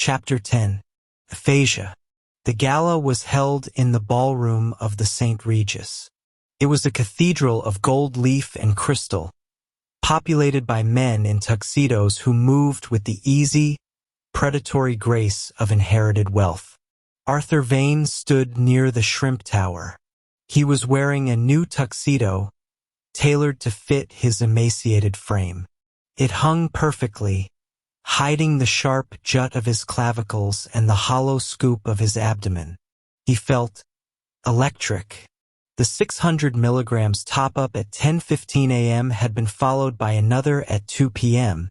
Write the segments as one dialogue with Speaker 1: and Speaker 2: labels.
Speaker 1: Chapter 10. Aphasia. The gala was held in the ballroom of the St. Regis. It was a cathedral of gold leaf and crystal, populated by men in tuxedos who moved with the easy, predatory grace of inherited wealth. Arthur Vane stood near the shrimp tower. He was wearing a new tuxedo, tailored to fit his emaciated frame. It hung perfectly, hiding the sharp jut of his clavicles and the hollow scoop of his abdomen. He felt electric. The 600 milligrams top-up at 10:15 a.m. had been followed by another at 2 p.m.,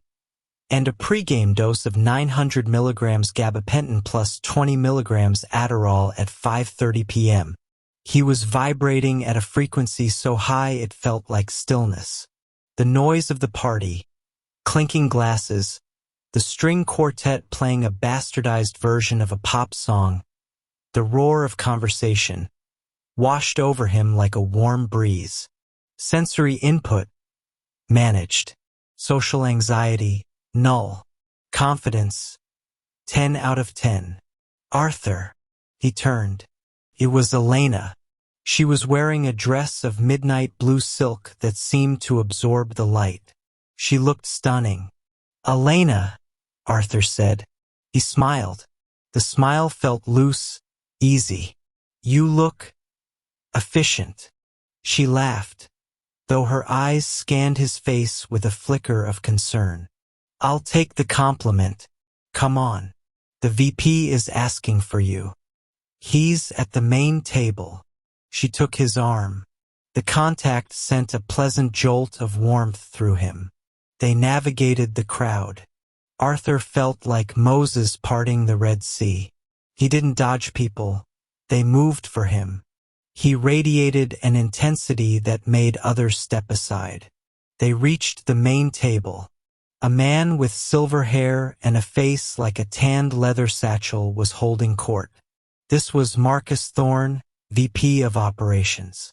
Speaker 1: and a pre-game dose of 900 milligrams gabapentin plus 20 milligrams Adderall at 5:30 p.m. He was vibrating at a frequency so high it felt like stillness. The noise of the party, clinking glasses, the string quartet playing a bastardized version of a pop song, the roar of conversation, washed over him like a warm breeze. Sensory input, managed. Social anxiety, null. Confidence, 10 out of 10. Arthur. He turned. It was Elena. She was wearing a dress of midnight blue silk that seemed to absorb the light. She looked stunning. Elena, Arthur said. He smiled. The smile felt loose, easy. You look efficient. She laughed, though her eyes scanned his face with a flicker of concern. I'll take the compliment. Come on. The VP is asking for you. He's at the main table. She took his arm. The contact sent a pleasant jolt of warmth through him. They navigated the crowd. Arthur felt like Moses parting the Red Sea. He didn't dodge people. They moved for him. He radiated an intensity that made others step aside. They reached the main table. A man with silver hair and a face like a tanned leather satchel was holding court. This was Marcus Thorne, VP of Operations.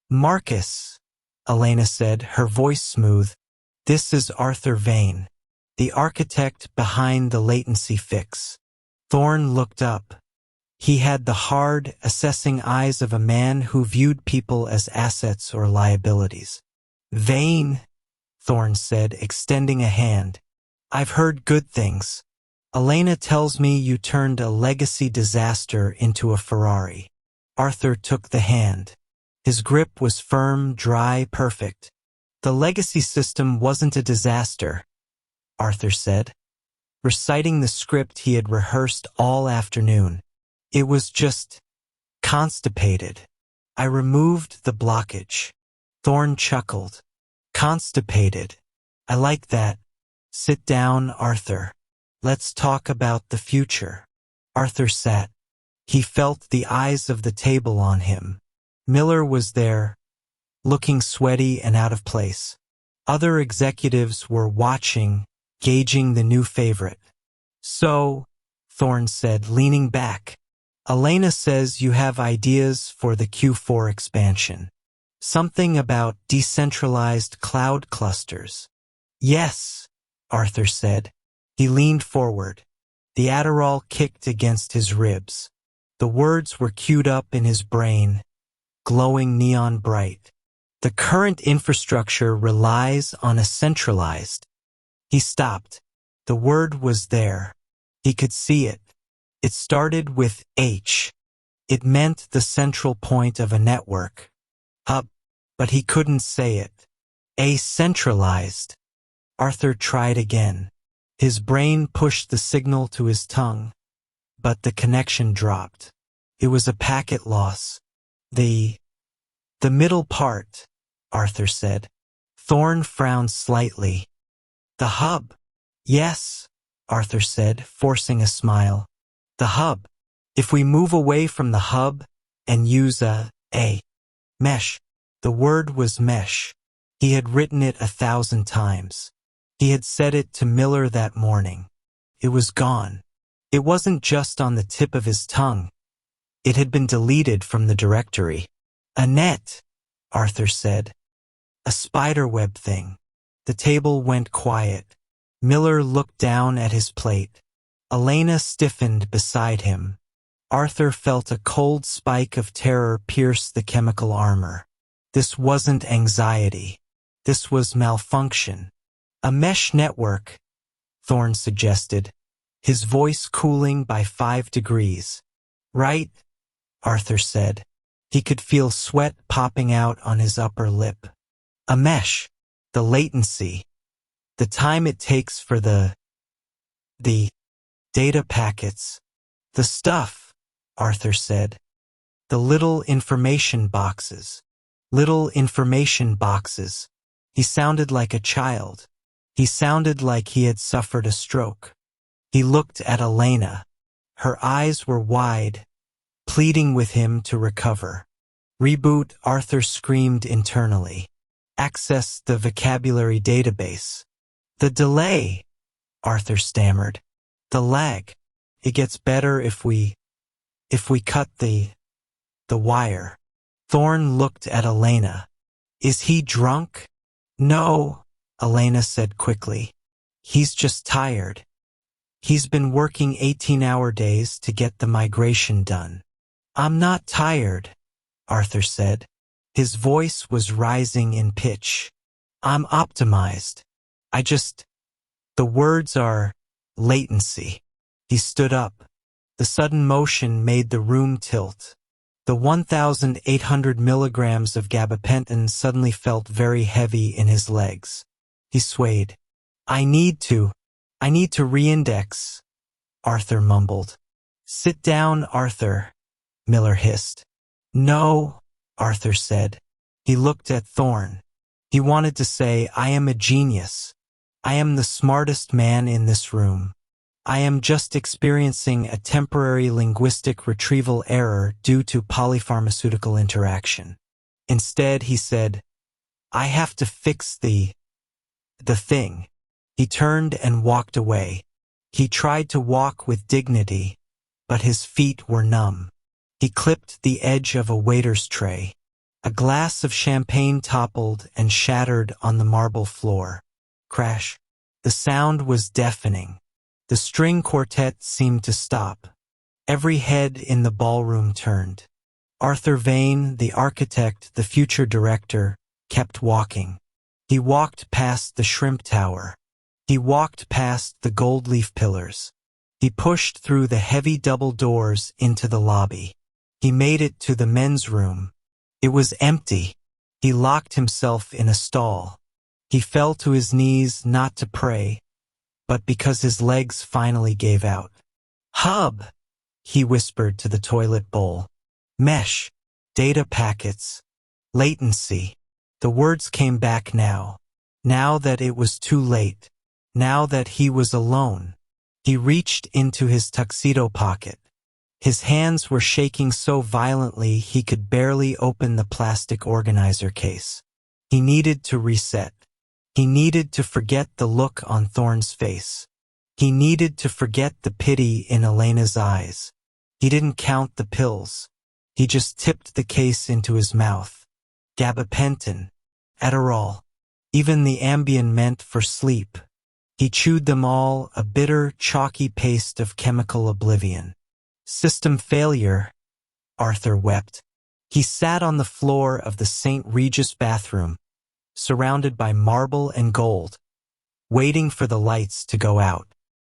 Speaker 1: Marcus, Elena said, her voice smooth. This is Arthur Vane, the architect behind the latency fix. Thorne looked up. He had the hard, assessing eyes of a man who viewed people as assets or liabilities. Vane, Thorne said, extending a hand. I've heard good things. Elena tells me you turned a legacy disaster into a Ferrari. Arthur took the hand. His grip was firm, dry, perfect. The legacy system wasn't a disaster, Arthur said, reciting the script he had rehearsed all afternoon. It was just constipated. I removed the blockage. Thorne chuckled. Constipated. I like that. Sit down, Arthur. Let's talk about the future. Arthur sat. He felt the eyes of the table on him. Miller was there, looking sweaty and out of place. Other executives were watching, gauging the new favorite. So, Thorne said, leaning back, Elena says you have ideas for the Q4 expansion. Something about decentralized cloud clusters. Yes, Arthur said. He leaned forward. The Adderall kicked against his ribs. The words were queued up in his brain, glowing neon bright. The current infrastructure relies on a centralized. He stopped. The word was there. He could see it. It started with H. It meant the central point of a network. Hub. But he couldn't say it. A centralized. Arthur tried again. His brain pushed the signal to his tongue, but the connection dropped. It was a packet loss. The middle part, Arthur said. Thorne frowned slightly. The hub. Yes, Arthur said, forcing a smile. The hub. If we move away from the hub and use a mesh. The word was mesh. He had written it 1,000 times. He had said it to Miller that morning. It was gone. It wasn't just on the tip of his tongue. It had been deleted from the directory. A net, Arthur said. A spiderweb thing. The table went quiet. Miller looked down at his plate. Elena stiffened beside him. Arthur felt a cold spike of terror pierce the chemical armor. This wasn't anxiety. This was malfunction. A mesh network, Thorne suggested, his voice cooling by 5 degrees. Right, Arthur said. He could feel sweat popping out on his upper lip. A mesh, the latency, the time it takes for the data packets, the stuff, Arthur said. The little information boxes. Little information boxes. He sounded like a child. He sounded like he had suffered a stroke. He looked at Elena. Her eyes were wide, pleading with him to recover. Reboot, Arthur screamed internally. Access the vocabulary database. The delay, Arthur stammered. The lag. It gets better if we cut the wire. Thorne looked at Elena. Is he drunk? No, Elena said quickly. He's just tired. He's been working 18-hour days to get the migration done. I'm not tired, Arthur said. His voice was rising in pitch. I'm optimized. The words are latency. He stood up. The sudden motion made the room tilt. The 1,800 milligrams of gabapentin suddenly felt very heavy in his legs. He swayed. I need to reindex, Arthur mumbled. Sit down, Arthur, Miller hissed. No, Arthur said. He looked at Thorne. He wanted to say, I am a genius. I am the smartest man in this room. I am just experiencing a temporary linguistic retrieval error due to polypharmaceutical interaction. Instead, he said, I have to fix the thing. He turned and walked away. He tried to walk with dignity, but his feet were numb. He clipped the edge of a waiter's tray. A glass of champagne toppled and shattered on the marble floor. Crash. The sound was deafening. The string quartet seemed to stop. Every head in the ballroom turned. Arthur Vane, the architect, the future director, kept walking. He walked past the shrimp tower. He walked past the gold leaf pillars. He pushed through the heavy double doors into the lobby. He made it to the men's room. It was empty. He locked himself in a stall. He fell to his knees not to pray, but because his legs finally gave out. Hub, he whispered to the toilet bowl. Mesh, data packets, latency. The words came back now. Now that it was too late. Now that he was alone. He reached into his tuxedo pocket. His hands were shaking so violently he could barely open the plastic organizer case. He needed to reset. He needed to forget the look on Thorne's face. He needed to forget the pity in Elena's eyes. He didn't count the pills. He just tipped the case into his mouth. Gabapentin, Adderall, even the Ambien meant for sleep. He chewed them all, a bitter, chalky paste of chemical oblivion. System failure, Arthur wept. He sat on the floor of the St. Regis bathroom, surrounded by marble and gold, waiting for the lights to go out.